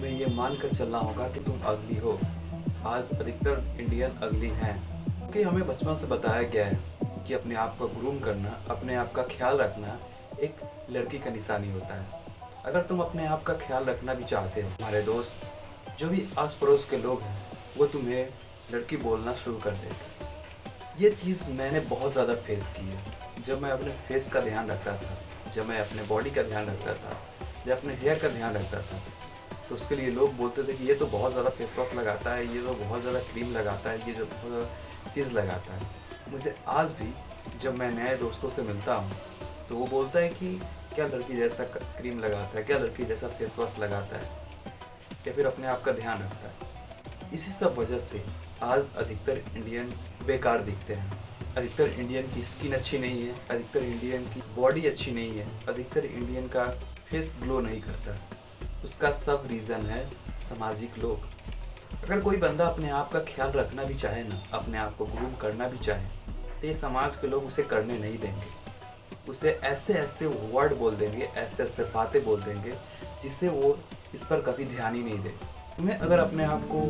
तुम्हें ये मानकर चलना होगा कि तुम अगली हो। आज अधिकतर इंडियन अगली हैं क्योंकि हमें बचपन से बताया गया है कि अपने आप को ग्रूम करना, अपने आप का ख्याल रखना एक लड़की का निशानी होता है। अगर तुम अपने आप का ख्याल रखना भी चाहते हो, हमारे दोस्त जो भी आस पड़ोस के लोग हैं वो तुम्हें लड़की बोलना शुरू कर देंगे। ये चीज़ मैंने बहुत ज़्यादा फेस की है। जब मैं अपने फेस का ध्यान रखता था, जब मैं अपने बॉडी का ध्यान रखता था, जब अपने हेयर का ध्यान रखता था, तो उसके लिए लोग बोलते थे कि ये तो बहुत ज़्यादा फेस वॉश लगाता है, ये तो बहुत ज़्यादा क्रीम लगाता है, ये जो बहुत ज़्यादा चीज़ लगाता है। मुझे आज भी जब मैं नए दोस्तों से मिलता हूँ तो वो बोलता है कि क्या लड़की जैसा क्रीम लगाता है, क्या लड़की जैसा फेस वॉश लगाता है, या फिर अपने आप का ध्यान रखता है। इसी सब वजह से आज अधिकतर इंडियन बेकार दिखते हैं। अधिकतर इंडियन की स्किन अच्छी नहीं है, अधिकतर इंडियन की बॉडी अच्छी नहीं है, अधिकतर इंडियन का फेस ग्लो नहीं करता। उसका सब रीज़न है सामाजिक लोग। अगर कोई बंदा अपने आप का ख्याल रखना भी चाहे ना, अपने आप को ग्रूम करना भी चाहे, तो ये समाज के लोग उसे करने नहीं देंगे। उसे ऐसे ऐसे वर्ड बोल देंगे, ऐसे ऐसे बातें बोल देंगे जिससे वो इस पर कभी ध्यान ही नहीं देगा। तुम्हें अगर अपने आप को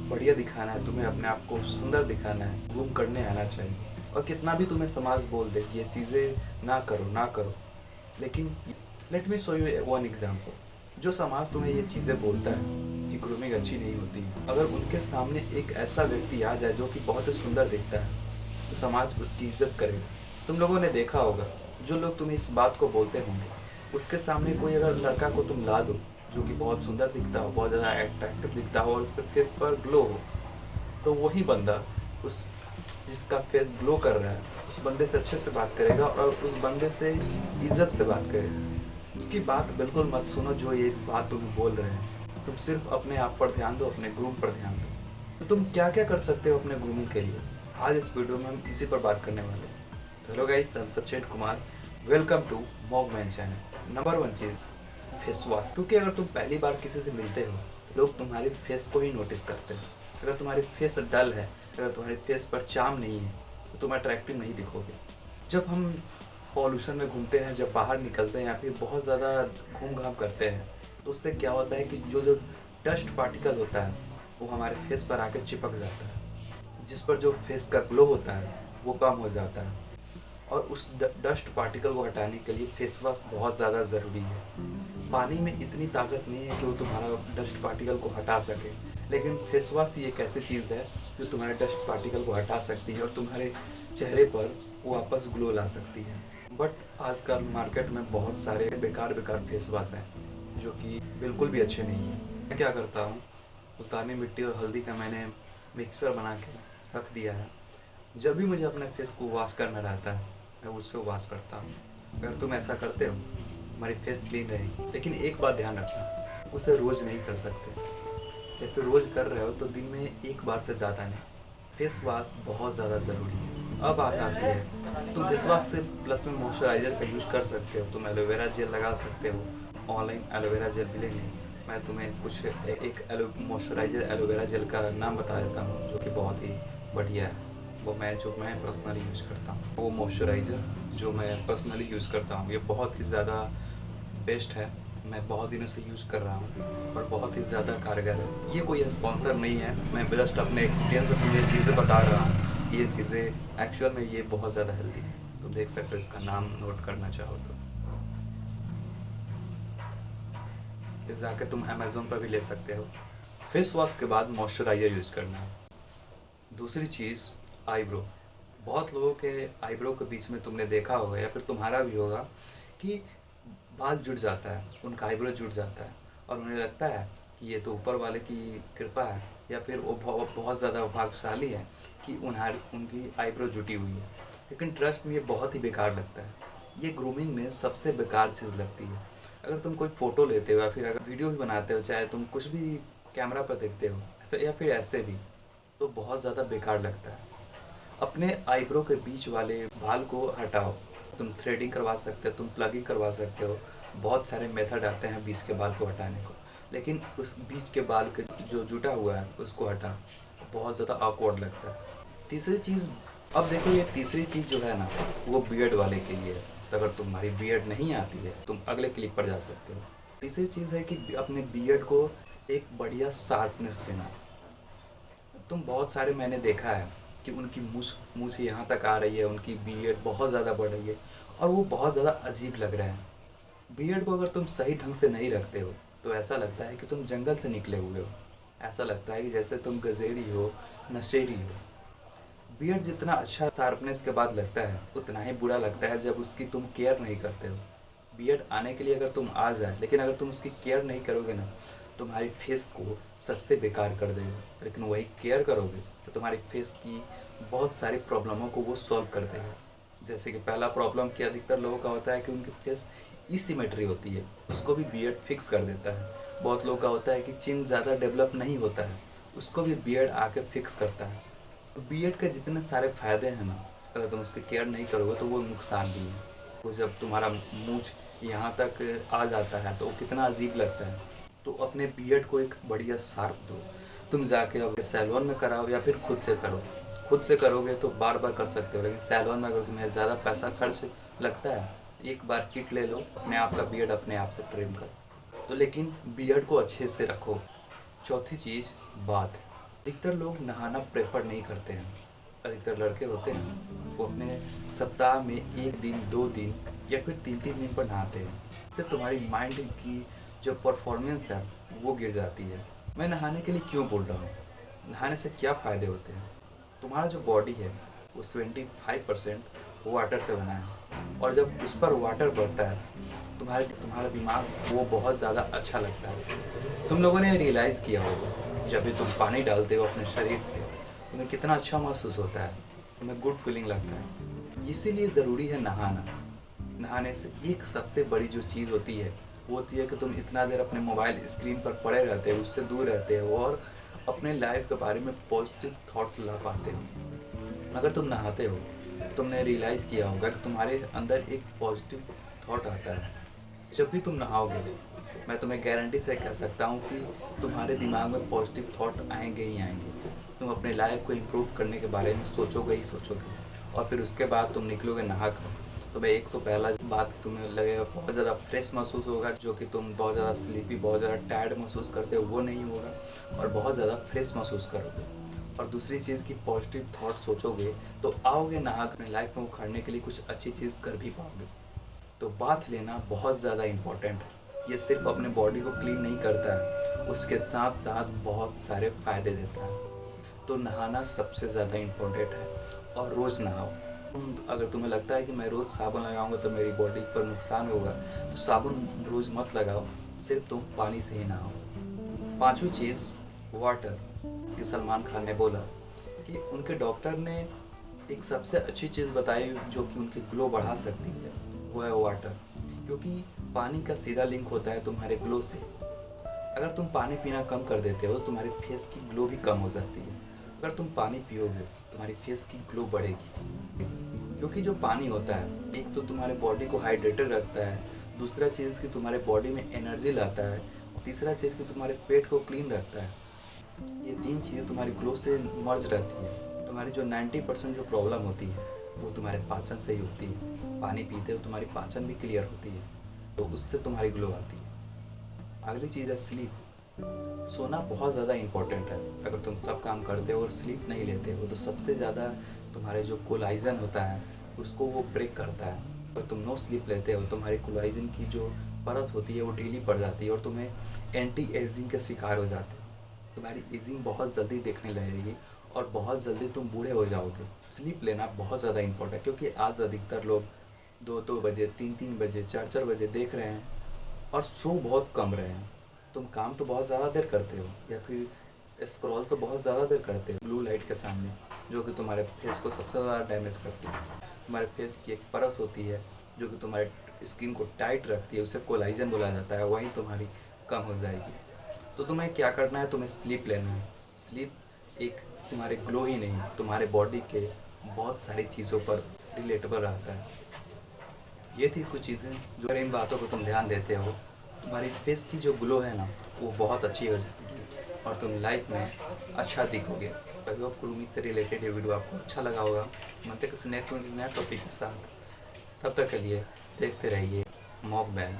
बढ़िया दिखाना है, तुम्हें अपने आप को सुंदर दिखाना है, ग्रूम करने आना चाहिए। और कितना भी तुम्हें समाज बोल दे ये चीज़ें ना करो ना करो, लेकिन let me show you one example. जो समाज तुम्हें ये चीज़ें बोलता है कि ग्रूमिंग अच्छी नहीं होती, अगर उनके सामने एक ऐसा व्यक्ति आ जाए जो कि बहुत ही सुंदर दिखता है तो समाज उसकी इज्जत करेगा। तुम लोगों ने देखा होगा, जो लोग तुम्हें इस बात को बोलते होंगे, उसके सामने कोई अगर लड़का को तुम ला दो जो कि बहुत सुंदर दिखता हो, बहुत ज़्यादा अट्रैक्टिव दिखता हो और उसके फेस पर ग्लो हो, तो वही बंदा उस जिसका फेस ग्लो कर रहा है उस बंदे से अच्छे से बात करेगा और उस बंदे से इज्जत से बात करेगा। उसकी बात बिल्कुल मत सुनो जो ये बात तुम्हें बोल रहे हैं। तुम सिर्फ अपने आप पर ध्यान दो, अपने ग्रूम पर ध्यान दो। तो तुम क्या क्या कर सकते हो अपने ग्रूमिंग के लिए, आज इस वीडियो में हम इसी पर बात करने वाले हैं। Hello guys, I'm Sachin Kumar, welcome to मॉगमैन चैनल। नंबर 1 चीज़, फेस वॉश। क्योंकि अगर तुम पहली बार किसी से मिलते हो, लोग तुम्हारे फेस को ही नोटिस करते हैं। अगर तुम्हारी फेस डल है, अगर तुम्हारे फेस पर चार्म नहीं है, तो तुम अट्रैक्टिव नहीं दिखोगे। जब हम पॉल्यूशन में घूमते हैं, जब बाहर निकलते हैं या फिर बहुत ज़्यादा घूम घाम करते हैं, तो उससे क्या होता है कि जो जो डस्ट पार्टिकल होता है वो हमारे फेस पर आके चिपक जाता है, जिस पर जो फेस का ग्लो होता है वो कम हो जाता है। और उस डस्ट पार्टिकल को हटाने के लिए फेस वॉश बहुत ज़्यादा ज़रूरी है। पानी में इतनी ताकत नहीं है कि वो तुम्हारा डस्ट पार्टिकल को हटा सके, लेकिन फेस वॉश ये एक ऐसी चीज़ है जो तुम्हारे डस्ट पार्टिकल को हटा सकती है और तुम्हारे चेहरे पर वापस ग्लो ला सकती है। बट आजकल मार्केट में बहुत सारे बेकार बेकार फेस वॉश हैं जो कि बिल्कुल भी अच्छे नहीं हैं। मैं क्या करता हूँ, उतानी मिट्टी और हल्दी का मैंने मिक्सर बना के रख दिया है। जब भी मुझे अपने फेस को वॉश करना रहता है मैं उससे वॉश करता हूँ। अगर तुम ऐसा करते हो हमारी फेस क्लीन रहेगी। लेकिन एक बात ध्यान रखना, उसे रोज़ नहीं कर सकते। या फिर रोज़ कर रहे हो तो दिन में एक बार से ज़्यादा नहीं। फेस वॉश बहुत ज़्यादा ज़रूरी है। अब बात आती है, तुम फेस वॉश से प्लस में मॉइस्चराइज़र का यूज़ कर सकते हो। तुम एलोवेरा जेल लगा सकते हो, ऑनलाइन एलोवेरा जेल मिलेंगे। मैं तुम्हें कुछ एक मॉइस्चराइज़र एलोवेरा जेल का नाम बता देता हूँ जो कि बहुत ही बढ़िया है। वो जो मैं पर्सनली यूज़ करता हूँ, वो मॉइस्चराइज़र जो मैं पर्सनली यूज़ करता हूँ, ये बहुत ही ज़्यादा बेस्ट है। मैं बहुत दिनों से यूज़ कर रहा हूँ और बहुत ही ज़्यादा कारगर है। ये कोई स्पॉन्सर नहीं है, मैं जस्ट अपने एक्सपीरियंस से तुम्हें ये चीज़ें बता रहा हूँ। ये चीज़ें एक्चुअल में ये बहुत ज़्यादा हेल्दी है। तुम देख सकते हो, इसका नाम नोट करना चाहो तो ये जाके तुम अमेज़ोन पर भी ले सकते हो। फेस वॉश के बाद मॉइस्चराइज़र यूज़ करना है। दूसरी चीज़, आईब्रो। बहुत लोगों के आईब्रो के बीच में तुमने देखा होगा या फिर तुम्हारा भी होगा कि बाल जुड़ जाता है, उनका आईब्रो जुड़ जाता है और उन्हें लगता है कि ये तो ऊपर वाले की कृपा है या फिर वो बहुत ज़्यादा भाग्यशाली है कि उनकी आईब्रो जुटी हुई है। लेकिन ट्रस्ट में ये बहुत ही बेकार लगता है। ये ग्रूमिंग में सबसे बेकार चीज़ लगती है। अगर तुम कोई फ़ोटो लेते हो या फिर अगर वीडियो भी बनाते हो, चाहे तुम कुछ भी कैमरा पर देखते हो या फिर ऐसे भी, तो बहुत ज़्यादा बेकार लगता है। अपने आईब्रो के बीच वाले बाल को हटाओ। तुम थ्रेडिंग करवा सकते हो, तुम प्लगिंग करवा सकते हो, बहुत सारे मेथड आते हैं बीच के बाल को हटाने को। लेकिन उस बीच के बाल के जो जुटा हुआ है उसको हटा, बहुत ज़्यादा ऑकवर्ड लगता है। तीसरी चीज़, अब देखो ये तीसरी चीज़ जो है ना, वो बियर्ड वाले के लिए है। तो अगर तुम्हारी बियर्ड नहीं आती है तुम अगले क्लिप पर जा सकते हो। तीसरी चीज़ है कि अपने बियर्ड को एक बढ़िया शार्पनेस देना। तुम बहुत सारे मैंने देखा है कि उनकी मूछ मूछ यहाँ तक आ रही है, उनकी बियर्ड बहुत ज़्यादा बढ़ रही है और वो बहुत ज़्यादा अजीब लग रहा है। बियर्ड को अगर तुम सही ढंग से नहीं रखते हो तो ऐसा लगता है कि तुम जंगल से निकले हुए हो। ऐसा लगता है कि जैसे तुम गजेरी हो, नशेड़ी हो। बियर्ड जितना अच्छा शार्पनेस के बाद लगता है उतना ही बुरा लगता है जब उसकी तुम केयर नहीं करते हो। बियर्ड आने के लिए अगर तुम आ जाए लेकिन अगर तुम उसकी केयर नहीं करोगे ना, तुम्हारी फेस को सबसे बेकार कर देगा। लेकिन वही केयर करोगे तो तुम्हारी फेस की बहुत सारी प्रॉब्लमों को वो सॉल्व कर देगा। जैसे कि पहला प्रॉब्लम कि अधिकतर लोगों का होता है कि उनकी फेस इसिमेट्री होती है, उसको भी बियर्ड फिक्स कर देता है। बहुत लोगों का होता है कि चिन ज़्यादा डेवलप नहीं होता है, उसको भी बियर्ड आके फिक्स करता है। बियर्ड के जितने सारे फ़ायदे हैं ना, अगर तुम उसकी केयर नहीं करोगे तो वो नुकसान भी है। वो जब तुम्हारा मूंछ यहाँ तक आ जाता है तो वो कितना अजीब लगता है। तो अपने बियर्ड को एक बढ़िया शार्प दो। तुम जाके अब सैलून में कराओ या फिर खुद से करो। खुद से करोगे तो बार बार कर सकते हो, लेकिन सैलून में अगर तुम्हें ज़्यादा पैसा खर्च लगता है, एक बार किट ले लो, अपने आप का बियर्ड अपने आप से ट्रिम करो। तो लेकिन बियर्ड को अच्छे से रखो। चौथी चीज़, बात। अधिकतर लोग नहाना प्रेफर नहीं करते हैं। अधिकतर लड़के होते हैं वो अपने सप्ताह में 1 दिन 2 दिन या फिर 3 दिन पर नहाते हैं। इससे तुम्हारी माइंड की जो परफॉर्मेंस है वो गिर जाती है। मैं नहाने के लिए क्यों बोल रहा हूँ, नहाने से क्या फ़ायदे होते हैं। तुम्हारा जो बॉडी है वो 75% वाटर से बना है और जब उस पर वाटर बढ़ता है तुम्हारा दिमाग वो बहुत ज़्यादा अच्छा लगता है। तुम लोगों ने रियलाइज़ किया होगा जब भी तुम पानी डालते हो अपने शरीर पे तुम्हें कितना अच्छा महसूस होता है, तुम्हें गुड फीलिंग लगता है। इसीलिए ज़रूरी है नहाना। नहाने से एक सबसे बड़ी जो चीज़ होती है वो होती है कि तुम इतना देर अपने मोबाइल स्क्रीन पर पड़े रहते हो, उससे दूर रहते हो और अपने लाइफ के बारे में पॉजिटिव थॉट ला पाते हो। अगर तुम नहाते हो तुमने रियलाइज़ किया होगा कि तुम्हारे अंदर एक पॉजिटिव थॉट आता है। जब भी तुम नहाओगे मैं तुम्हें गारंटी से कह सकता हूँ कि तुम्हारे दिमाग में पॉजिटिव थॉट आएंगे ही आएंगे। तुम अपने लाइफ को इम्प्रूव करने के बारे में सोचोगे ही सोचोगे और फिर उसके बाद तुम निकलोगे नहा कर। तुम्हें एक तो पहला बात तुम्हें लगेगा बहुत ज़्यादा फ्रेश महसूस होगा, जो कि तुम बहुत ज़्यादा स्लीपी बहुत ज़्यादा टायर्ड महसूस करते हो वो नहीं होगा और बहुत ज़्यादा फ्रेश महसूस करोगे। और दूसरी चीज़ की पॉजिटिव थॉट सोचोगे तो आओगे नहा अपने लाइफ में उखाड़ने के लिए कुछ अच्छी चीज़ कर भी पाओगे। तो बाथ लेना बहुत ज़्यादा इम्पोर्टेंट है। ये सिर्फ अपने बॉडी को क्लीन नहीं करता है, उसके साथ साथ बहुत सारे फ़ायदे देता है। तो नहाना सबसे ज़्यादा इम्पोर्टेंट है और रोज़ नहाओ। अगर तुम्हें लगता है कि मैं रोज़ साबुन लगाऊंगा तो मेरी बॉडी पर नुकसान होगा तो साबुन रोज़ मत लगाओ, सिर्फ तुम पानी से ही नहाओ। पांचवी चीज़, वाटर। कि सलमान खान ने बोला कि उनके डॉक्टर ने एक सबसे अच्छी चीज़ बताई जो कि उनकी ग्लो बढ़ा सकती है, वो है वाटर। क्योंकि पानी का सीधा लिंक होता है तुम्हारे ग्लो से। अगर तुम पानी पीना कम कर देते हो तुम्हारी फेस की ग्लो भी कम हो जाती है। अगर तुम पानी पियोगे तुम्हारी फेस की ग्लो बढ़ेगी। क्योंकि जो पानी होता है एक तो तुम्हारे बॉडी को हाइड्रेटेड रखता है, दूसरा चीज़ कि तुम्हारे बॉडी में एनर्जी लाता है, और तीसरा चीज़ कि तुम्हारे पेट को क्लीन रखता है। ये तीन चीज़ें तुम्हारी ग्लो से मर्ज रहती है। तुम्हारी जो 90% जो प्रॉब्लम होती है वो तुम्हारे पाचन से ही होती है। पानी पीते हो तुम्हारी पाचन भी क्लियर होती है तो उससे तुम्हारी ग्लो आती है। अगली चीज़ है स्लीप। सोना बहुत ज़्यादा इम्पोर्टेंट है। अगर तुम सब काम करते हो और स्लीप नहीं लेते हो तो सबसे ज़्यादा तुम्हारे जो कोलाइजन होता है उसको वो ब्रेक करता है। अगर तुम नो स्लीप लेते हो तुम्हारी कोलाइजन की जो परत होती है वो ढीली पड़ जाती है और तुम्हें एंटी एजिंग के शिकार हो जाते हो। तुम्हारी एजिंग बहुत जल्दी दिखने लगेगी और बहुत जल्दी तुम बूढ़े हो जाओगे। स्लीप लेना बहुत ज़्यादा इम्पोर्टेंट है क्योंकि आज अधिकतर लोग 2-2 बजे 3-3 बजे 4-4 बजे देख रहे हैं और सो बहुत कम रहे हैं। तुम काम तो बहुत ज़्यादा देर करते हो या फिर स्क्रॉल तो बहुत ज़्यादा देर करते हो ब्लू लाइट के सामने, जो कि तुम्हारे फेस को सबसे ज़्यादा डैमेज करती है। तुम्हारे फेस की एक परत होती है जो कि तुम्हारे स्किन को टाइट रखती है, उसे कोलाइजन बोला जाता है, वही तुम्हारी कम हो जाएगी। तो तुम्हें क्या करना है, तुम्हें स्लीप लेना है। स्लीप एक तुम्हारे ग्लो ही नहीं तुम्हारे बॉडी के बहुत सारी चीज़ों पर रिलेटेबल रहता है। ये थी कुछ चीज़ें जो अगर इन बातों को तुम ध्यान देते हो तुम्हारी फेस की जो ग्लो है ना वो बहुत अच्छी हो जाएगी और तुम लाइफ में अच्छा दिखोगे। आई होप ग्रूमिंग से रिलेटेड ये वीडियो आपको अच्छा लगा होगा। मिलते किसी नए टॉपिक के साथ, तब तक के लिए देखते रहिए mock ban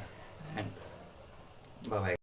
and bye bye.